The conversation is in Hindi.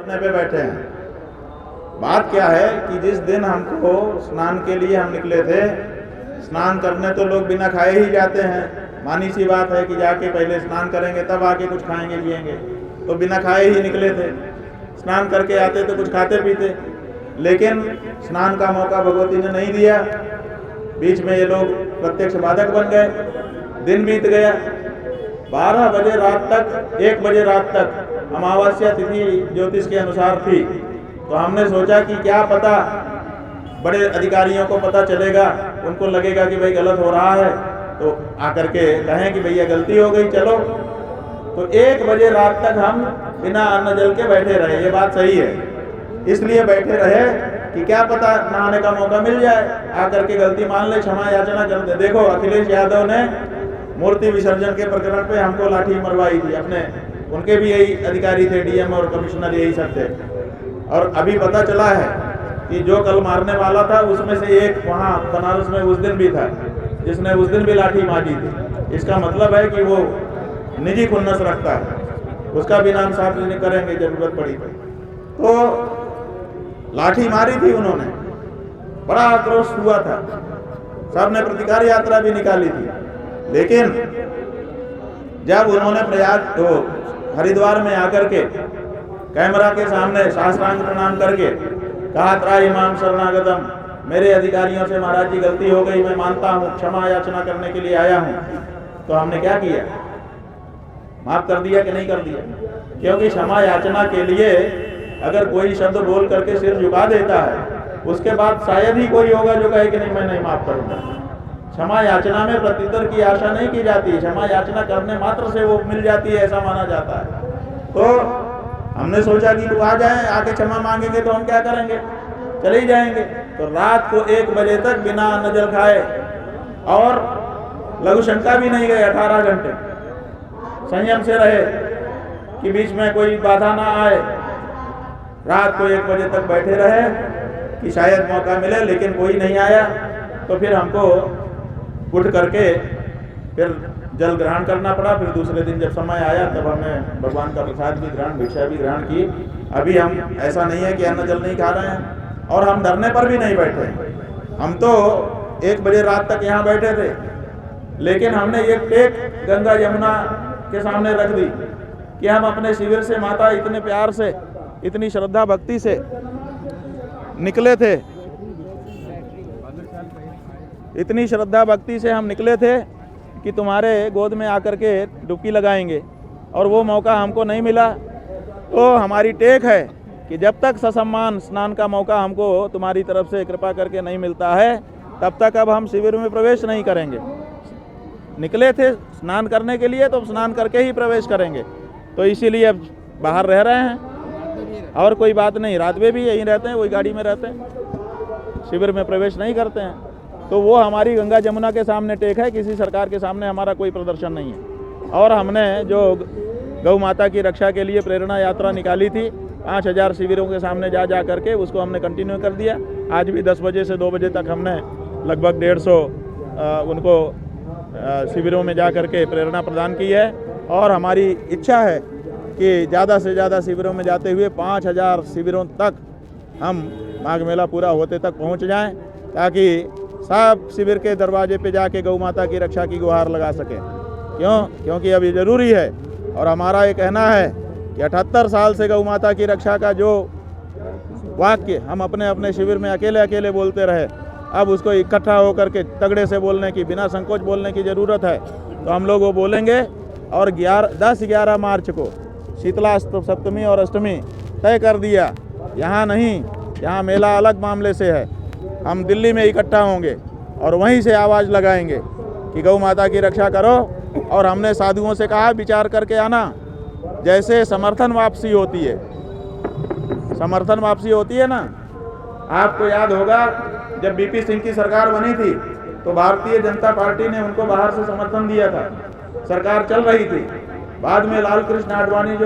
करने पे बैठे हैं। बात क्या है कि जिस दिन हमको स्नान के लिए हम निकले थे, स्नान करने तो लोग बिना खाए ही जाते हैं। मानी सी बात है कि जाके पहले स्नान करेंगे तब आके कुछ खाएंगे पिएंगे, तो बिना खाए ही निकले थे। स्नान करके आते तो कुछ खाते पीते, लेकिन स्नान का मौका भगवती ने नहीं दिया। बीच में ये लोग प्रत्यक्ष बाधक बन गए। दिन बीत गया, 12 बजे रात तक, 1 बजे रात तक अमावस्या तिथि ज्योतिष के अनुसार थी। तो हमने सोचा कि क्या पता बड़े अधिकारियों को पता चलेगा, उनको लगेगा कि भाई गलत हो रहा है, तो आकर के कहें कि भैया गलती हो गई चलो। तो 1 बजे रात तक हम बिना अन्न जल के बैठे रहे। ये बात सही है, इसलिए बैठे रहे कि क्या पता नहाने का मौका मिल जाए, आकर के गलती मान ले, क्षमा याचना कर दे। देखो अखिलेश यादव ने मूर्ति विसर्जन के प्रकरण पे हमको लाठी मरवाई थी अपने, उनके भी यही अधिकारी थे, डीएम और कमिश्नर यही सब थे। और अभी पता चला है कि जो कल मारने वाला था उसमें से एक वहाँ बनारस में उस दिन भी था, जिसने उस दिन भी लाठी मारी थी। इसका मतलब है कि वो निजी खुन्नस रखता है, उसका भी नाम साफ नहीं करेंगे जरूरत पड़ी तो। लाठी मारी थी उन्होंने, बड़ा आक्रोश हुआ था, सबने प्रतिकार यात्रा भी निकाली थी। लेकिन जब उन्होंने प्रयाग तो हरिद्वार में आकर के कैमरा के सामने साष्टांग प्रणाम करके कहा, त्राहि माम शरणागतम, मेरे अधिकारियों से महाराज जी गलती हो गई, मैं मानता हूँ, क्षमा याचना करने के लिए आया हूँ। तो हमने क्या किया, माफ कर दिया कि नहीं कर दिया? क्योंकि क्षमा याचना के लिए अगर कोई शब्द बोल करके सिर झुका देता है, उसके बाद शायद ही कोई होगा जो कहे कि नहीं मैं नहीं माफ करूंगा। क्षमा याचना में प्रत्युत्तर की आशा नहीं की जाती, क्षमा याचना करने मात्र से वो मिल जाती है, ऐसा माना जाता है। तो हमने सोचा कि वो आ जाए, आके क्षमा मांगेंगे तो हम क्या करेंगे, चले ही जाएंगे। तो रात को 1 बजे तक बिना अन्न जल खाए और लघु शंका भी नहीं गए, 18 घंटे संयम से रहे कि बीच में कोई बाधा ना आए। रात को 1 बजे तक बैठे रहे कि शायद मौका मिले, लेकिन कोई नहीं आया। तो फिर हमको उठ करके फिर जल ग्रहण करना पड़ा। फिर दूसरे दिन जब समय आया तब हमने भगवान का प्रसाद भी ग्रहण, भिक्षा भी ग्रहण की। अभी हम ऐसा नहीं है कि अन्न जल नहीं खा रहे हैं, और हम धरने पर भी नहीं बैठे। हम तो 1 बजे रात तक यहाँ बैठे थे, लेकिन हमने एक टेक गंगा यमुना के सामने रख दी कि हम अपने शिविर से माता इतने प्यार से, इतनी श्रद्धा भक्ति से निकले थे, इतनी श्रद्धा भक्ति से हम निकले थे कि तुम्हारे गोद में आकर के डुबकी लगाएंगे, और वो मौका हमको नहीं मिला। तो हमारी टेक है कि जब तक ससम्मान स्नान का मौका हमको तुम्हारी तरफ से कृपा करके नहीं मिलता है, तब तक अब हम शिविर में प्रवेश नहीं करेंगे। निकले थे स्नान करने के लिए, तो स्नान करके ही प्रवेश करेंगे। तो इसीलिए अब बाहर रह रहे हैं, और कोई बात नहीं। रात में भी यहीं रहते हैं, वही गाड़ी में रहते हैं, शिविर में प्रवेश नहीं करते हैं। तो वो हमारी गंगा जमुना के सामने टेक है, किसी सरकार के सामने हमारा कोई प्रदर्शन नहीं है। और हमने जो गौ माता की रक्षा के लिए प्रेरणा यात्रा निकाली थी, 5000 शिविरों के सामने जा करके उसको हमने कंटिन्यू कर दिया। आज भी 10 बजे से 2 बजे तक हमने लगभग 150 उनको शिविरों में जा करके प्रेरणा प्रदान की है। और हमारी इच्छा है कि ज़्यादा से ज़्यादा शिविरों में जाते हुए 5000 शिविरों तक हम माघ मेला पूरा होते तक पहुंच जाएं, ताकि सब शिविर के दरवाजे पे जाके गौ माता की रक्षा की गुहार लगा सकें। क्योंकि अब ये ज़रूरी है। और हमारा ये कहना है कि 78 साल से गौ माता की रक्षा का जो वाक्य हम अपने अपने शिविर में अकेले अकेले बोलते रहे, अब उसको इकट्ठा होकर के तगड़े से बोलने की, बिना संकोच बोलने की ज़रूरत है। तो हम लोग वो बोलेंगे। और 10-11 मार्च को शीतला सप्तमी और अष्टमी तय कर दिया। यहाँ नहीं, यहाँ मेला अलग मामले से है। हम दिल्ली में इकट्ठा होंगे और वहीं से आवाज़ लगाएंगे कि गौ माता की रक्षा करो। और हमने साधुओं से कहा विचार करके आना, जैसे समर्थन वापसी होती है, समर्थन वापसी होती है ना। आपको याद होगा जब बीपी सिंह की सरकार बनी थी, तो भारतीय जनता पार्टी ने उनको बाहर से समर्थन दिया था, सरकार चल रही थी। बाद में लाल कृष्ण आडवाणी जो